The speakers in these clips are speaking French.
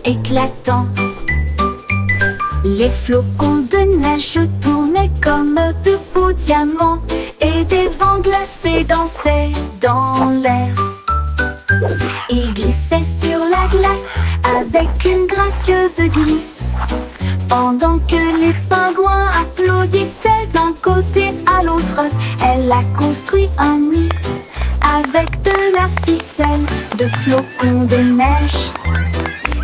éclatant. Les flocons de neige tournaient comme de beaux diamants, et des vents glacés dansaient dans l'air. Ils glissaient sur la glace avec une gracieuse glisse, pendant que les pingouins applaudissaient d'un côté à l'autre. Elle a construit un nid avec de la ficelle de flocons de neige,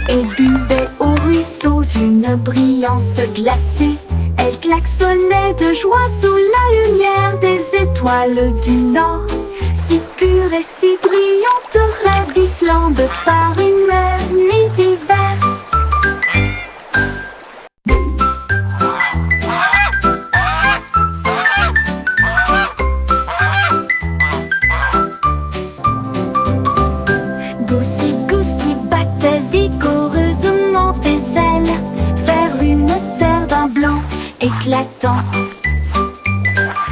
et buvait au ruisseau d'une brillance glacée. Elle klaxonnait de joie sous la lumière des étoiles du nord, si pure et si brillante, rêve d'Islande par une nuit d'hiver. Goosey Goosey battait vigoureusement des ailes vers une terre d'un blanc éclatant.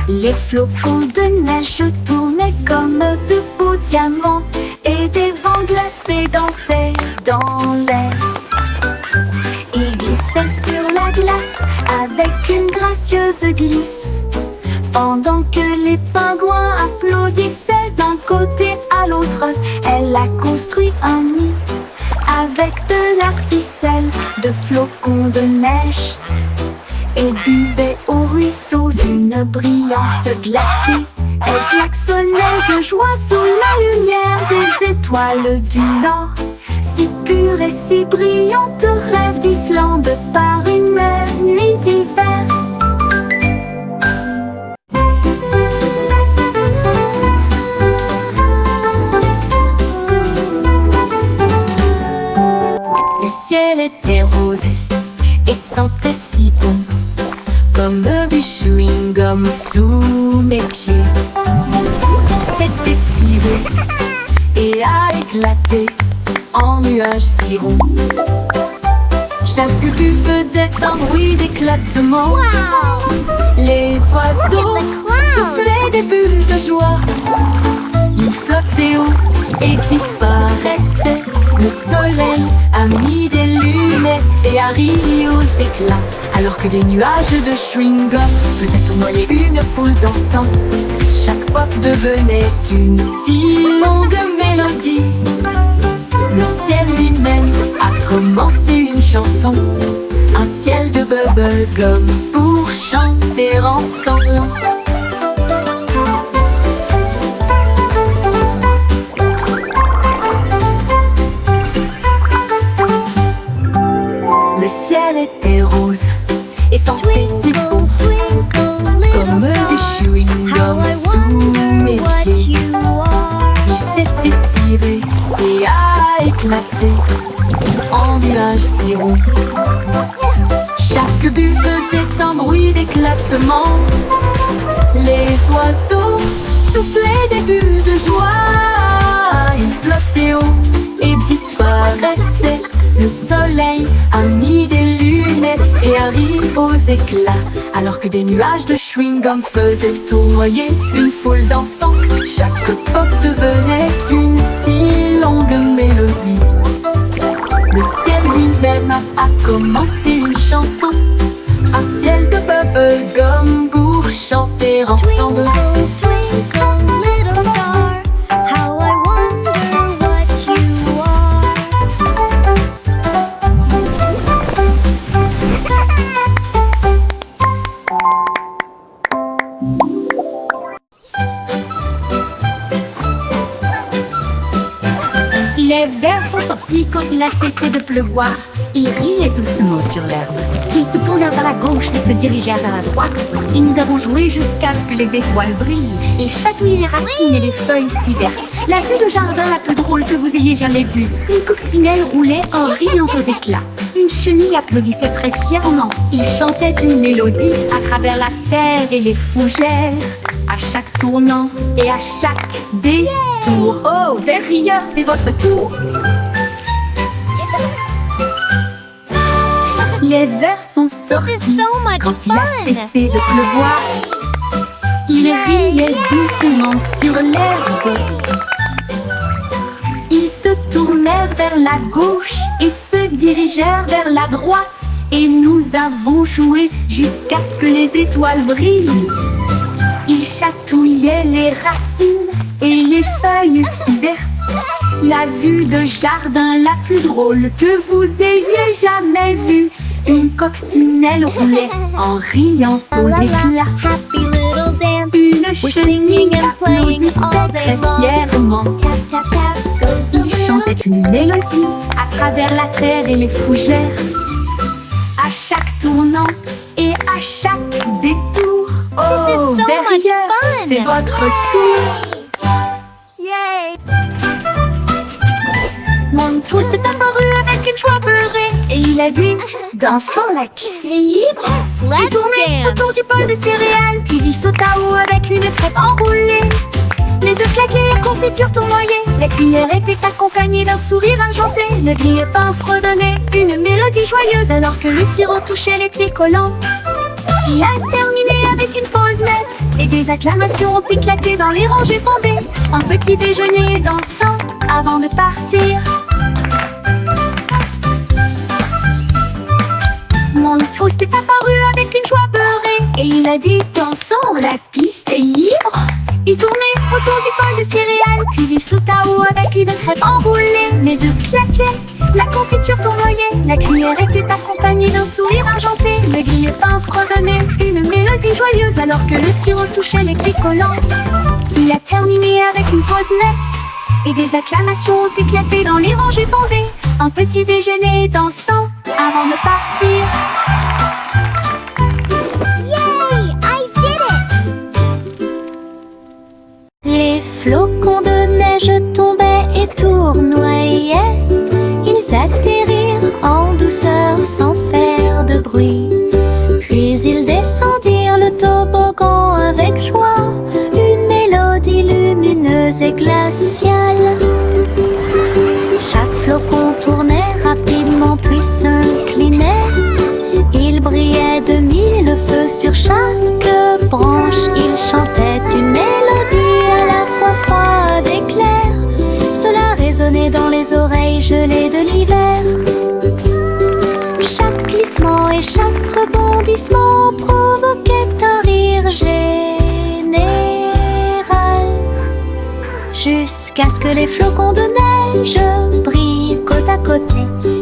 Les flocons de neige tournaient comme de beaux diamants, et des vents glacés dansaient dans l'air. Ils glissaient sur la glace avec une gracieuse glisse, pendant que les pingouins applaudissaient d'un côté à l'autre. Elle a construit un nid avec de la ficelle de flocons de neige, et buvait au ruisseau d'une brillance glacée. Elle klaxonnait de joie sous la lumière des étoiles du nord, si pure et si brillante, rêve d'Islande par une nuit d'hiver. Le ciel était rose et sentait si bon, comme du chewing-gum sous mes pieds. S'était tiré et a éclaté en nuages si ronds. Chaque bulle faisait un bruit d'éclatement. Les oiseaux soufflaient des bulles de joie. Ils flottaient haut et disparaissaient. Le soleil a mis des lunettes et a ri aux éclats, alors que des nuages de chewing-gum faisaient tournoyer une foule dansante. Chaque pop devenait une si longue mélodie. Le ciel lui-même a commencé une chanson, un ciel de bubblegum pour chanter ensemble. Le ciel était rose et sentait si bon, comme du chewing-gum sous mes pieds. Il s'était tiré et a éclaté en nuages si ronds. Chaque bulle faisait un bruit d'éclatement. Les oiseaux soufflaient des bulles de joie. Ils flottaient haut et disparaissaient. Le soleil a mis des lunettes et a ri aux éclats, alors que des nuages de chewing-gum faisaient tournoyer une foule dansante. Chaque pop devenait une si longue mélodie. Le ciel lui-même a commencé une chanson, un ciel de bubblegum pour chanter ensemble. Twinkle, little star, how I wonder what you are. Les vers sont sortis quand il a cessé de pleuvoir. Ils riaient doucement sur l'herbe. Ils se tournèrent vers la gauche et se dirigèrent vers la droite. Et nous avons joué jusqu'à ce que les étoiles brillent. Ils chatouillaient les racines et les feuilles si vertes. La vue de jardin la plus drôle que vous ayez jamais vue. Une coccinelle roulait en riant aux éclats. Une chenille applaudissait très fièrement. Ils chantaient une mélodie à travers la terre et les fougères. À chaque tournant et à chaque détour. Oh, vers rieur, c'est votre tour. Les vers sont sortis This is so much quand il a fun. cessé de pleuvoir. Ils riaient doucement sur l'herbe. Ils se tournèrent vers la gauche et se se dirigèrent vers la droite et nous avons joué jusqu'à ce que les étoiles brillent. Ils chatouillaient les racines et les feuilles si vertes. La vue de jardin la plus drôle que vous ayez jamais vue. Une coccinelle roulait en riant aux La la, éclats. happy little dance. Une We're singing chenille and playing all applaudissait day très long. fièrement. Tap, tap, tap goes the Il chantait une mélodie à travers la terre et les fougères. À chaque tournant et à chaque détour. This is so much derrière, fun. c'est votre tour. Yay! Montrose s'est apparu avec une joie beurrée et il a dit: dansons la piste est libre. Il Let's tournait dance! autour du bol de céréales, puis il sauta haut avec une crêpe enroulée. Les œufs claqués et confiture tournoyaient. La cuillère était accompagnée d'un sourire argenté. Le grille-pain fredonnait une mélodie joyeuse alors que le sirop touchait les pieds collants. Il a terminé avec une pause nette et des acclamations ont éclaté dans les rangées bombées. Un petit déjeuner dansant avant de partir. Montrose s'est apparu avec une joie beurrée et il a dit: dansons, la piste est libre. Il tournait autour du bol de céréales, puis il sauta haut avec une crêpe enroulée. Les œufs claquaient, la confiture tournoyait, la cuillère était accompagnée d'un sourire argenté. Le grille-pain fredonnait une mélodie joyeuse alors que le sirop touchait les pieds collants. Il a terminé avec une pause nette et des acclamations ont éclaté dans les rangées bondées. Un petit déjeuner dansant avant de partir. Yay! I did it! Les flocons de neige tombaient et tournoyaient. Ils atterrirent en douceur sans faire de bruit. Puis ils descendirent le toboggan avec joie. Une mélodie lumineuse et glaciale. Chaque flocon tournait rapidement puis s'inclinait. Il brillait de mille feux sur chaque branche. Il chantait une mélodie à la fois froide et claire. Cela résonnait dans les oreilles gelées de l'hiver. Chaque glissement et chaque rebondissement provoquait un rire général. Jusqu'à ce que les flocons de neige brillent côte à côté.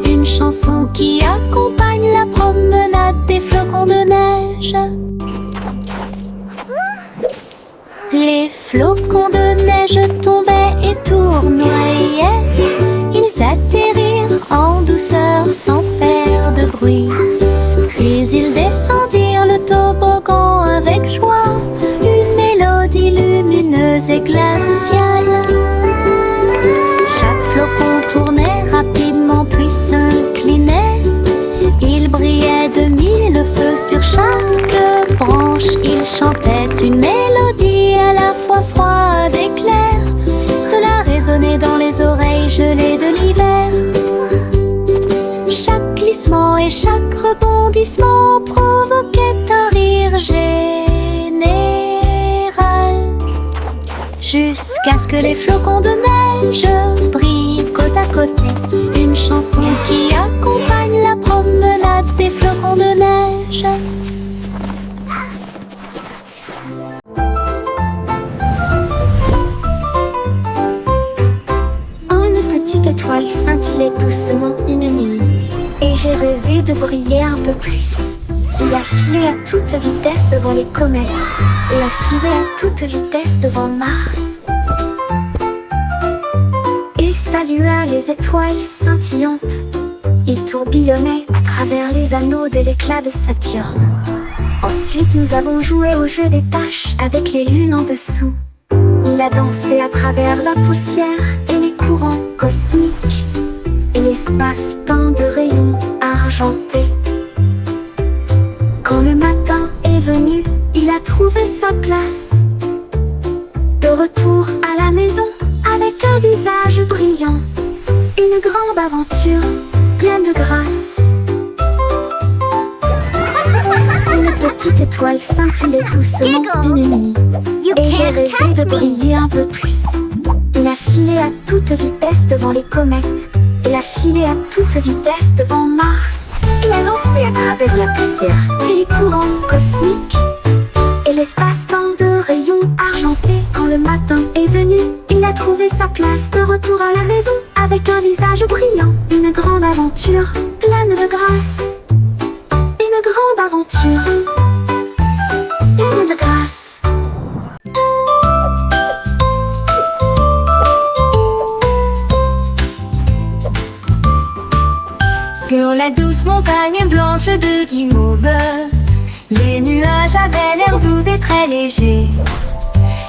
Une chanson qui accompagne la promenade des flocons de neige. Les flocons de neige tombaient et tournoyaient. Ils atterrirent en douceur sans faire de bruit. Puis ils descendirent le toboggan avec joie. Une mélodie lumineuse et glaciale. Chaque flocon tournait rapidement puis s'inclinait. Il brillait de mille feux sur chaque branche. Il chantait une mélodie à la fois froide et claire. Cela résonnait dans les oreilles gelées de l'hiver. Chaque glissement et chaque rebondissement provoquait un rire général. Jusqu'à ce que les flocons de neige brillent côte à côté. Une chanson qui accompagne la promenade des flocons de neige. Une petite étoile scintillait doucement une nuit, et j'ai rêvé de briller un peu plus. Il a filé à toute vitesse devant les comètes, et a filé à toute vitesse devant Mars. Et salua les étoiles scintillantes. Il tourbillonnait à travers les anneaux de l'éclat de Saturne. Ensuite nous avons joué au jeu des taches avec les lunes en dessous. Il a dansé à travers la poussière et les courants cosmiques, et l'espace peint de rayons argentés. Quand le matin est venu, il a trouvé sa place. De retour à la maison, avec un visage brillant. Une grande aventure, pleine de grâce. Une petite étoile scintillait doucement une nuit, You et j'ai can't rêvé catch de me! briller un peu plus. Il a filé à toute vitesse devant les comètes, et a filé filé à toute vitesse devant Mars. Il a lancé à travers la poussière et les courants cosmiques et l'espace-temps de rayons argentés. Quand le matin est venu, il a trouvé sa place de retour à la maison avec un visage brillant. Une grande aventure pleine de grâce. Une grande aventure pleine de grâce. Sur la douce montagne blanche de Guimauve, les nuages avaient l'air doux et très légers.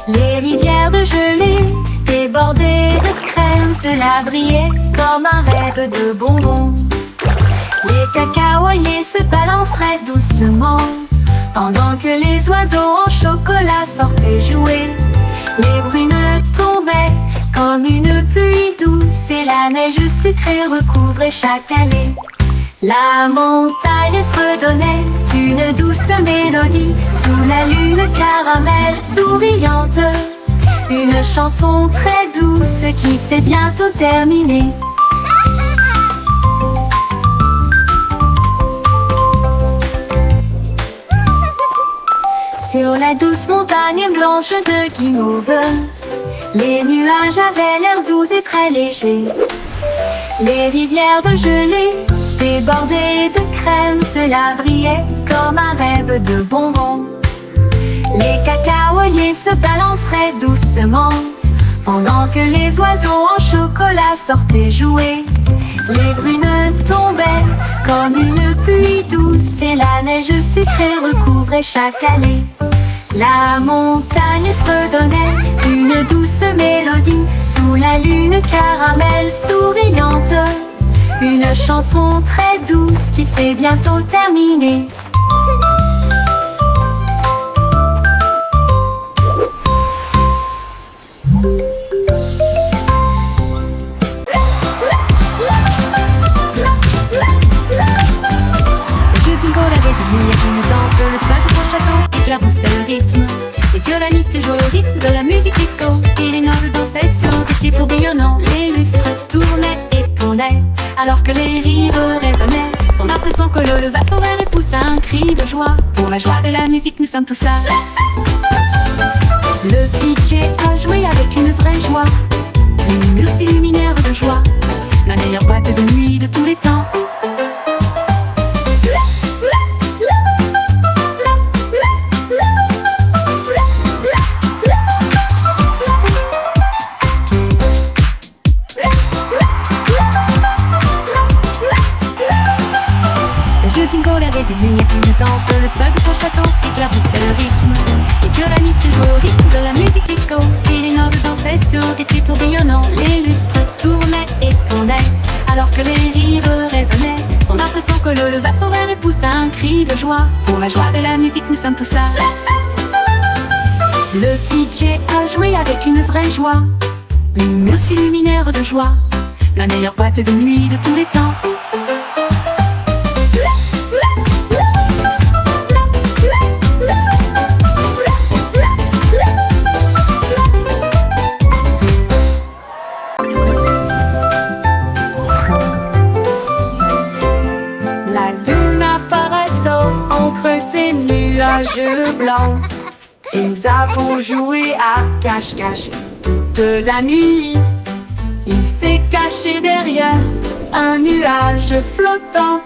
Les rivières de gelée débordées de crème, cela brillait comme un rêve de bonbons. Les cacaoyers se balanceraient doucement pendant que les oiseaux en chocolat sortaient jouer. Les brunes tombaient comme une pluie douce et la neige sucrée recouvrait chaque allée. La montagne fredonnait une douce mélodie sous la lune caramel souriante. Une chanson très douce qui s'est bientôt terminée. Sur la douce montagne blanche de Guimauve, les nuages avaient l'air doux et très légers. Les rivières de gelée débordées de crème, cela brillait comme un rêve de bonbons. Les cacaoyers se balanceraient doucement pendant que les oiseaux en chocolat sortaient jouer. Les brunes tombaient comme une pluie douce et la neige sucrée recouvrait chaque allée. La montagne fredonnait une douce mélodie sous la lune caramel souriante. Une chanson très douce qui s'est bientôt terminée. Le sol de son château éclaboussait le rythme. Les violonistes jouaient au rythme de la musique disco et les nobles dansaient sur des pieds tourbillonnants. Les lustres tournaient et tournaient alors que les rires résonnaient. Son arc de son colo leva son verre et poussa un cri de joie. Pour la joie de la musique, nous sommes tous là. Le DJ a joué avec une vraie joie. Les murs s'illuminèrent de joie. La meilleure boîte de nuit de tous les temps. Des lumières clignotantes, le sol de son château éclaboussait le rythme. Les violonistes jouaient au rythme de la musique disco et les nobles dansaient sur des pieds tourbillonnants. Les lustres tournaient et tournaient alors que les rires résonnaient. Son arc de son colo leva son verre et poussa un cri de joie. Pour la joie de la musique, nous sommes tous là. Le DJ a joué avec une vraie joie. Les murs s'illuminèrent de joie. La meilleure boîte de nuit de tous les temps. Blanc. Et nous avons joué à cache-cache toute la nuit. Il s'est caché derrière un nuage flottant.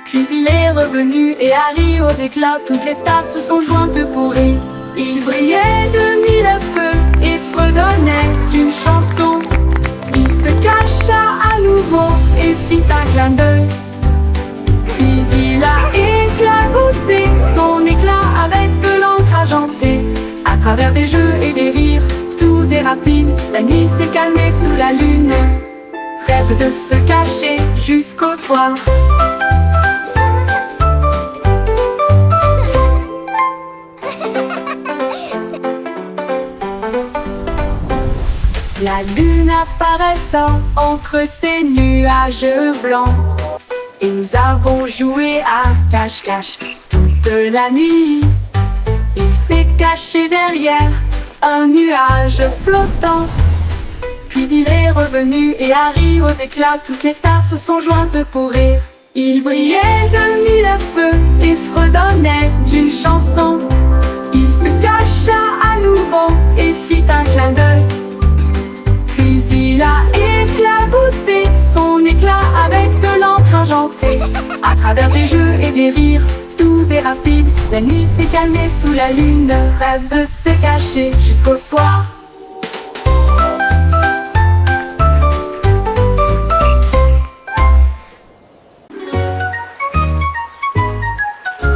Puis il est revenu et a ri aux éclats. Toutes les stars se sont jointes pour rire. Il brillait de mille feux et fredonnait une chanson. Il se cacha à nouveau et fit un clin d'œil. Puis il a éclaboussé son éclat avec de l'encre argentée. À travers des jeux et des rires, doux et rapides, la nuit s'est calmée sous la lune. Rêve de se cacher jusqu'au soir. La lune apparaissant entre ces nuages blancs. Et nous avons joué à cache-cache toute la nuit. Il s'est caché derrière un nuage flottant. Puis il est revenu et Harry aux éclats, toutes les stars se sont jointes pour rire. Il brillait de mille feux et fredonnait d'une chanson. Il se cacha à nouveau et fit un clin d'œil. Puis il a éclaboussé son éclat avec de l'encre argentée. À travers des jeux et des rires doux et rapides, la nuit s'est calmée sous la lune. Rêve de se cacher jusqu'au soir.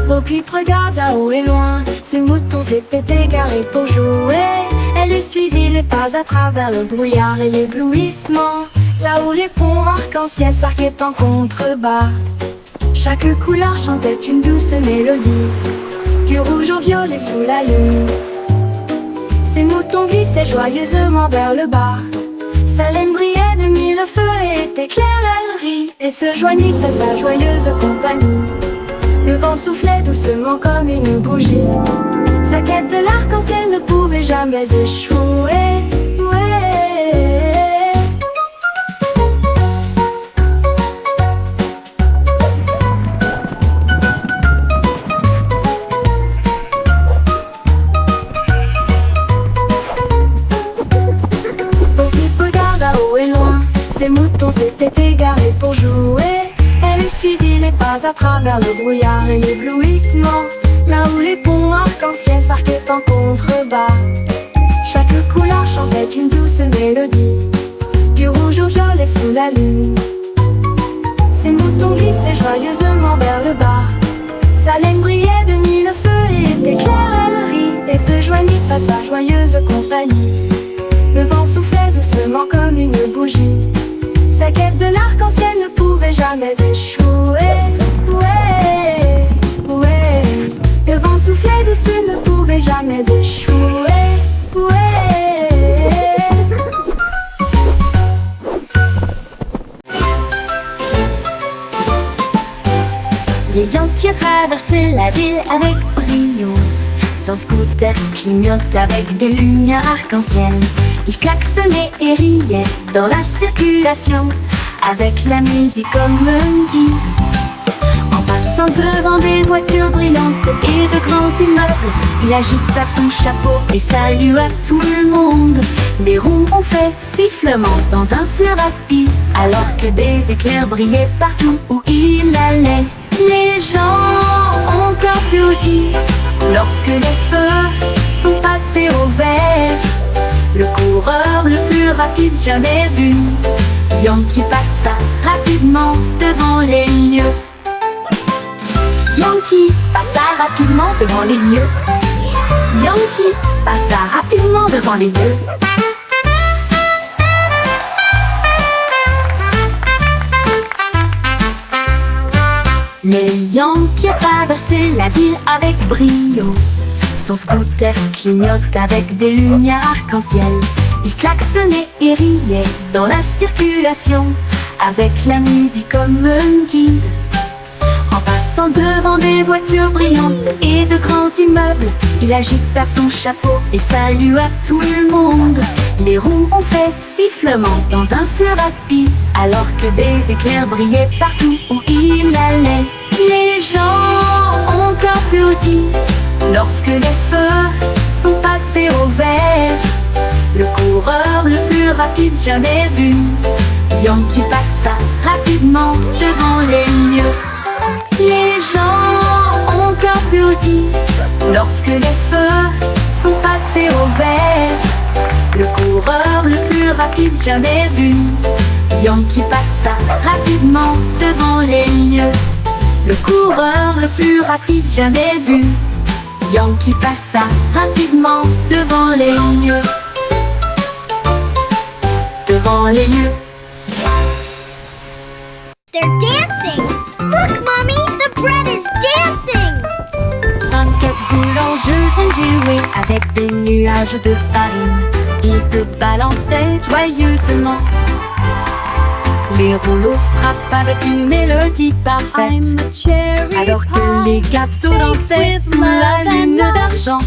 Bo Peep regarde là-haut et loin, ses moutons étaient égarés pour jouer. Elle les suivit les pas à travers le brouillard et l'éblouissement. Là où les ponts arc-en-ciel s'arquaient en contrebas, chaque couleur chantait une douce mélodie, du rouge au violet sous la lune. Ses moutons glissaient joyeusement vers le bas. Sa laine brillait de mille feux et était claire, elle rit et se joignit à sa joyeuse compagnie. Le vent soufflait doucement comme une bougie. Sa quête de l'arc-en-ciel ne pouvait jamais échouer. Ouais. Bo Peep regarde à haut et loin, ses moutons s'étaient égarés pour jouer. Elle suivit les pas à travers le brouillard et l'éblouissement. Là où les ponts arc-en-ciel s'arquaient en contrebas, chaque couleur chantait une douce mélodie, du rouge au violet sous la lune. Ses moutons glissaient joyeusement vers le bas. Sa laine brillait de mille feux et était claire, elle rit et se joignit à sa joyeuse compagnie. Le vent soufflait doucement comme une bougie. Sa quête de l'arc-en-ciel ne pouvait jamais échouer. Ouais, ouais. Le vent soufflait doucement, ne pouvait jamais échouer. Ouais. Les Yankees traversaient la ville avec brio. Son scooter clignote avec des lumières arc-en-ciel. Il klaxonnait et riait dans la circulation, avec la musique comme un guide. En passant devant des voitures brillantes et de grands immeubles, il agita son chapeau et salua tout le monde. Les roues ont fait sifflement dans un fleuve rapide, alors que des éclairs brillaient partout où il allait. Les gens ont applaudi lorsque les feux sont passés au vert. Le coureur le plus rapide jamais vu, Yankee passa rapidement devant les lieux. Yankee passa rapidement devant les lieux. Yankee passa rapidement devant les lieux. Les Yankees traversaient la ville avec brio. Son scooter clignote avec des lumières arc-en-ciel. Il klaxonnait et riait dans la circulation, avec la musique comme un guide. En passant devant des voitures brillantes et de grands immeubles, il agita son chapeau et salua tout le monde. Les roues ont fait sifflement dans un fleuve rapide, alors que des éclairs brillaient partout où il allait. Les gens ont applaudi lorsque les feux sont passés au vert. Le coureur le plus rapide jamais vu, Yankee passa rapidement devant les lieux. Les gens ont applaudi lorsque les feux sont passés au vert. Le coureur le plus rapide jamais vu, Yankee passa rapidement devant les lieux. Le coureur le plus rapide jamais vu, Yankee passa rapidement devant les lieux. Devant les lieux. They're dancing! Look, Mommy! The bread is dancing! 24 boulangeuses ont joué avec des nuages de farine. Ils se balançaient joyeusement. les rouleaux frappent avec une mélodie parfaite. Alors que les gâteaux dansaient sous la lune d'argent,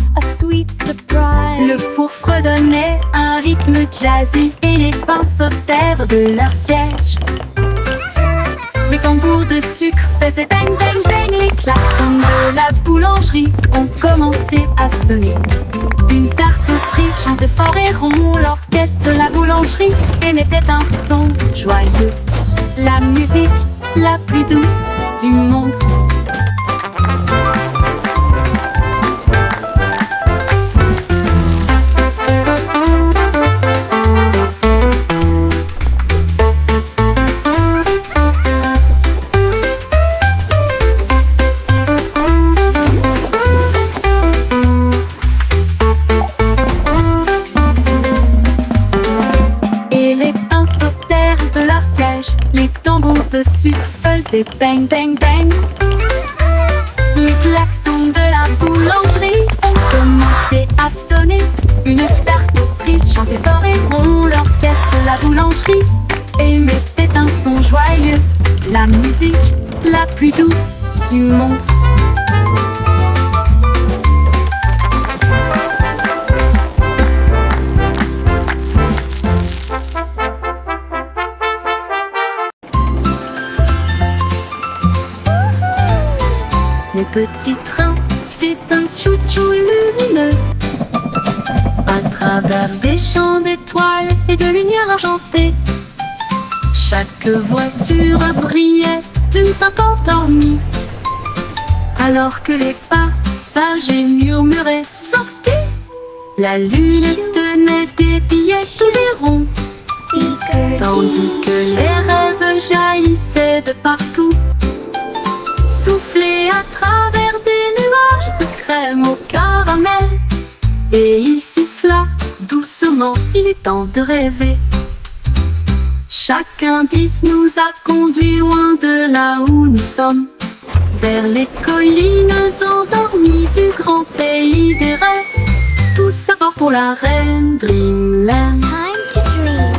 le four fredonnait un rythme jazzy et les pains sautèrent de leur siège. Les tambours de sucre faisaient bang bang bang, les klaxons de la boulangerie ont commencé à sonner. Une tarte aux cerises chantait fort et rond, l'orchestre de la boulangerie émettait un son joyeux. La musique la plus douce du monde. Les tambours de sucre faisaient bang bang bang. Les klaxons de la boulangerie ont commencé à sonner. Une tarte aux cerises chantait fort et rond, l'orchestre de la boulangerie émettait un son joyeux. La musique la plus douce du monde. Le petit train fait un chou-chou lumineux à travers des champs d'étoiles et de lumière argentée. Chaque voiture brillait tout encore dormie, alors que les passagers murmuraient « Sortez !» La lune tenait des billets tous et ronds, tandis que les rêves jaillissaient de partout, soufflés à travers des nuages de crème au caramel. Et il siffla doucement, il est temps de rêver. Chaque indice nous a conduits loin de là où nous sommes, vers les collines endormies du grand pays des rêves. Tous à bord pour la reine Dreamland. Time to dream.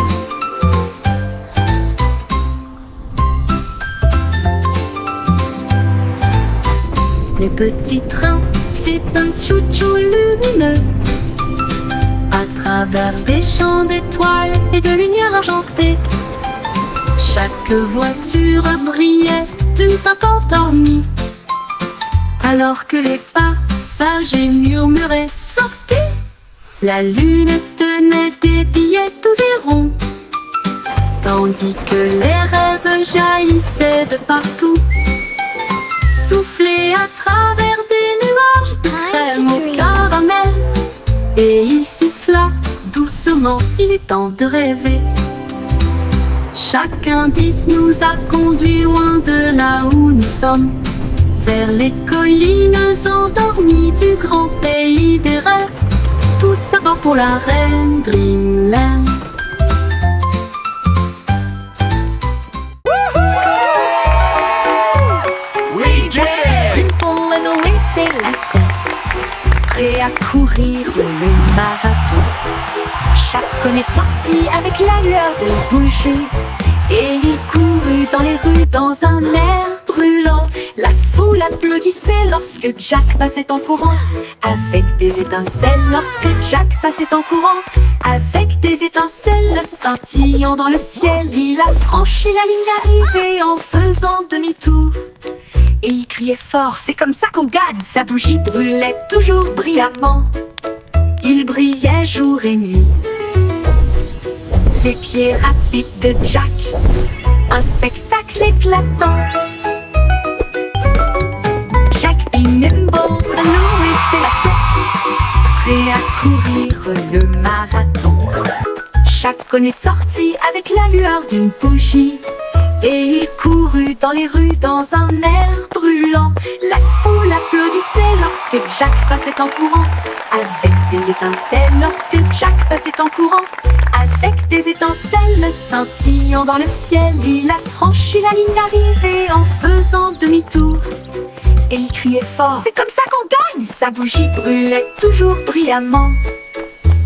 Le petit train fait un chou-chou lumineux à travers des champs d'étoiles et de lumière argentée. Chaque voiture brillait tout encore dormie, alors que les passagers murmuraient « Sortez !» La lune tenait des billets tous et ronds, tandis que les rêves jaillissaient de partout, soufflés à travers des nuages de crème au caramel. Et il siffla doucement, il est temps de rêver. Chaque indice nous a conduits loin de là où nous sommes, vers les collines endormies du grand pays des rêves. Tous à bord pour la reine Dreamland. Prêt à courir le marathon. Chacun est sorti avec la lueur de bougie, et il courut dans les rues dans un air brûlant. La foule applaudissait lorsque Jack passait en courant, avec des étincelles lorsque Jack passait en courant. Avec des étincelles scintillant dans le ciel, il a franchi la ligne d'arrivée en faisant demi-tour. Et il criait fort, c'est comme ça qu'on gagne. Sa bougie brûlait toujours brillamment, il brillait jour et nuit. Les pieds rapides de Jack, un spectacle éclatant. Jack be nimble, Louis s'élassa, prêt à courir le marathon. Chacun est sorti avec la lueur d'une bougie, et il courut dans les rues dans un air brûlant. La foule applaudissait lorsque Jack passait en courant, avec des étincelles lorsque Jack passait en courant. Avec des étincelles scintillant dans le ciel, il a franchi la ligne d'arrivée en faisant demi-tour. Et il criait fort, c'est comme ça qu'on gagne. Sa bougie brûlait toujours brillamment,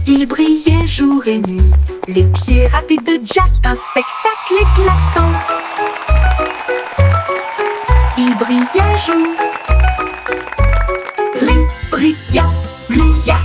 Il brillait jour et nuit, les pieds rapides de Jack, un spectacle éclatant. Il brillait jour, brillant, brillant.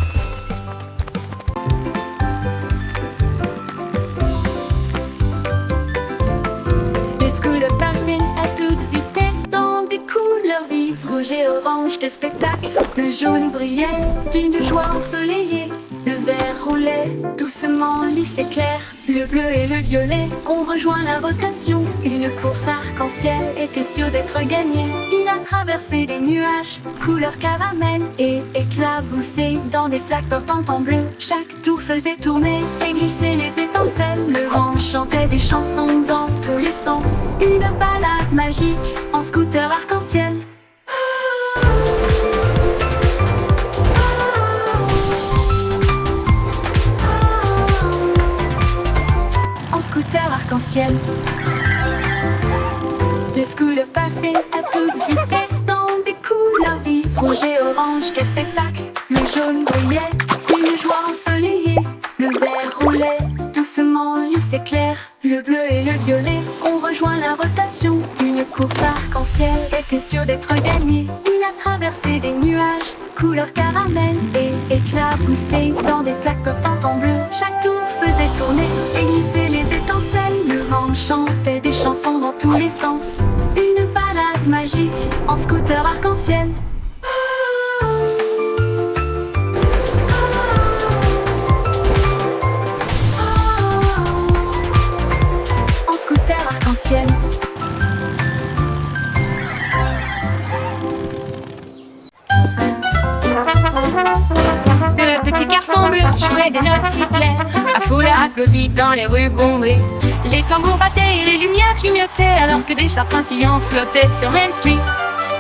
Les scooters passaient à toute vitesse dans des couleurs vives, rouge et orange de spectacle. Le jaune brillait d'une joie ensoleillée, le vert roulait doucement, lisse et clair. Le bleu et le violet ont rejoint la rotation. Une course arc-en-ciel était sûre d'être gagnée. Il a traversé des nuages, couleur caramel, et éclaboussé dans des flaques portant en bleu. Chaque tour faisait tourner et glisser les étincelles. Le vent chantait des chansons dans tous les sens. Une balade magique en scooter arc-en-ciel. Scooter arc-en-ciel. Les scooters passaient à toute vitesse dans des couleurs vives, rouge et orange, quel spectacle. Le jaune brillait d'une joie ensoleillée, le vert roulait doucement, lisse et clair. Le bleu et le violet ont rejoint la rotation. Une course arc-en-ciel était sûre d'être gagnée. Il a traversé des nuages, couleur caramel, et éclaboussé dans des flaques portant en bleu. Chaque tour faisait tourner et glisser les étincelles. Le vent chantait des chansons dans tous les sens. Une balade magique en scooter arc-en-ciel. En scooter arc-en-ciel. Le petit garçon bleu jouait des notes si claires. La foule applaudit dans les rues bondées. Les tambours battaient et les lumières clignotaient, alors que des chars scintillants flottaient sur Main Street.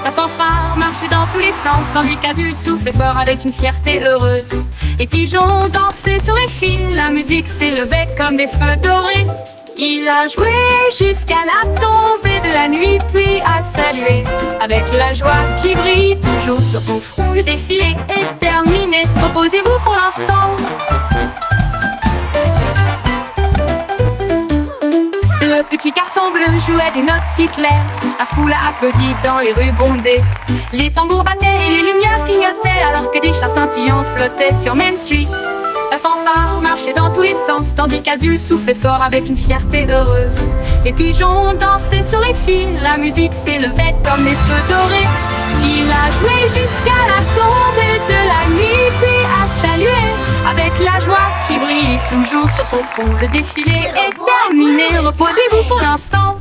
La fanfare marchait dans tous les sens, tandis qu'Azul soufflait fort avec une fierté heureuse. Les pigeons dansaient sur les fils, la musique s'élevait comme des feux dorés. Il a joué jusqu'à la tombée de la nuit, puis a salué avec la joie qui brille toujours sur son front. Le défilé est terminé, reposez-vous pour l'instant. Le petit garçon bleu jouait des notes si claires. La foule a applaudi dans les rues bondées. Les tambours battaient et les lumières clignotaient, alors que des chars scintillants flottaient sur Main Street. La fanfare marchait dans tous les sens, tandis qu'Azul soufflait fort avec une fierté heureuse. Les pigeons dansaient sur les fils, la musique s'élevait comme des feux dorés. Il a joué jusqu'à la tombée de la nuit, puis a salué avec la joie qui brille toujours sur son front. Le défilé est terminé, reposez-vous pour l'instant.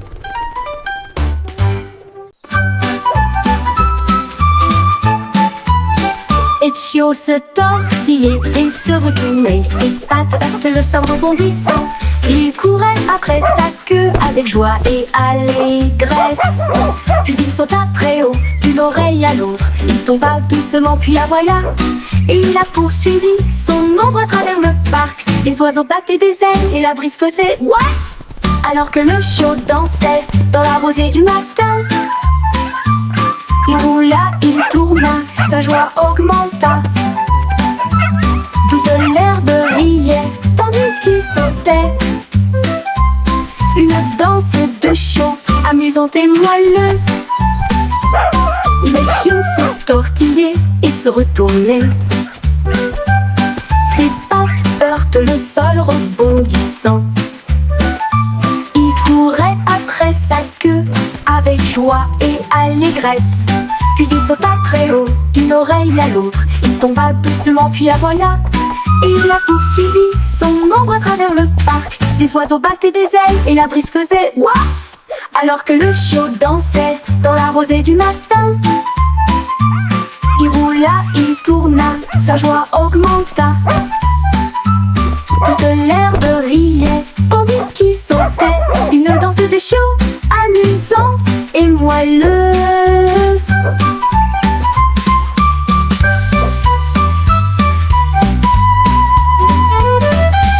Etchio se tortillait et se retournait, ses pattes heurtaient le sol rebondissant. Il courait après sa queue avec joie et allégresse. Puis il sauta très haut d'une oreille à l'autre. Il tomba doucement puis la voilà. Et il a poursuivi son ombre à travers le parc. Les oiseaux battaient des ailes et la brise faisait ouaf, alors que le chiot dansait dans la rosée du matin. Il roula, il tourna, sa joie augmenta. Toute l'herbe riait, tandis qu'il sautait. Une danse de chiot, amusante et moelleuse. Les chiots se tortillaient et se retournaient. Ses pattes heurtent le sol rebondissant. Il courait après sa queue avec joie et allégresse. Puis il sauta très haut d'une oreille à l'autre. Il tomba doucement puis la voilà. Et il a poursuivi son ombre à travers le parc. Les oiseaux battaient des ailes et la brise faisait ouaf, alors que le chiot dansait dans la rosée du matin. Il roula, il tourna, sa joie augmenta. Toute l'herbe riait, tandis qu'il sautait. Une danse de chiot, amusante et moelleuse.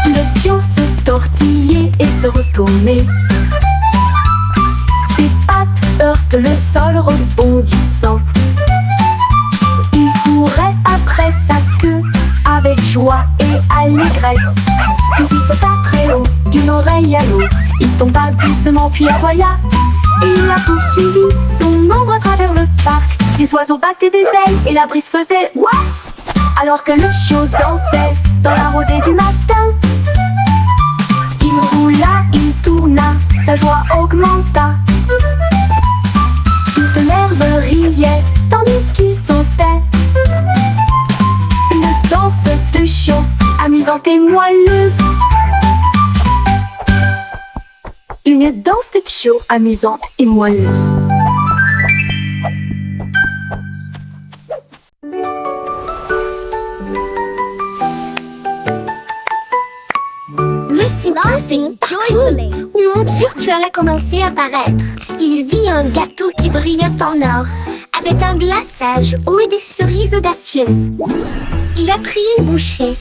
Le pion se tortillait et se retournait. Ses pattes heurtent le sol rebondissant. Il courait après sa queue avec joie et allégresse. Puis il sauta très haut, d'une oreille à l'autre. Il tomba doucement puis aboya. Et il a poursuivi son ombre à travers le parc. Les oiseaux battaient des ailes et la brise faisait ouaf. Alors que le chiot dansait dans la rosée du matin. Il roula, il tourna, sa joie augmenta. Toute l'herbe riait, tandis qu'il sautait. Une danse de chiot, amusante et moelleuse. Une danse de chiot, amusante et moelleuse. Lucy dancing joyfully. Une monde virtuel a commencé à apparaître. Il vit un gâteau qui brillait en or, avec un glaçage haut et des cerises audacieuses. Il a pris une bouchée,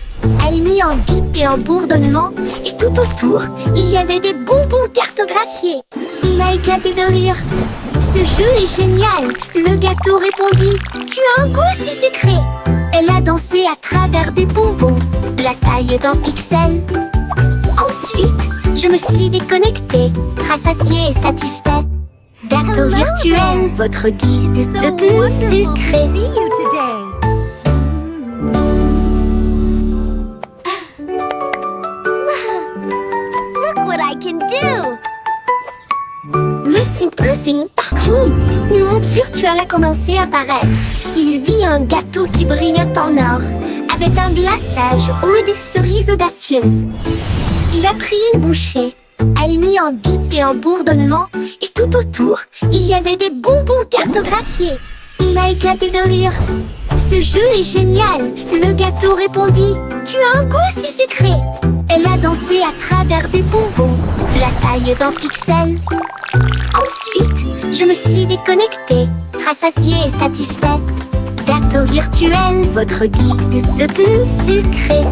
elle mit en bip et en bourdonnement, et tout autour, il y avait des bonbons cartographiés. Il a éclaté de rire. Ce jeu est génial, le gâteau répondit. Tu as un goût si sucré. Elle a dansé à travers des bonbons, la taille d'un pixel. Ensuite, je me suis déconnectée, rassasiée et satisfait. Gâteau virtuel, votre guide le plus sucré. Look what I can do! Lucy Pussy partout. Une monde virtuel a commencé à apparaître. Il vit un gâteau qui brillait en or, avec un glaçage haut et des cerises audacieuses. Il a pris une bouchée, elle mit en bip et en bourdonnement, et tout autour, il y avait des bonbons cartographiés. Il a éclaté de rire. Ce jeu est génial, le gâteau répondit. Tu as un goût si sucré. Elle a dansé à travers des bonbons, la taille d'un pixel. Ensuite, je me suis déconnectée, rassasiée et satisfait. Gâteau virtuel, votre guide le plus sucré.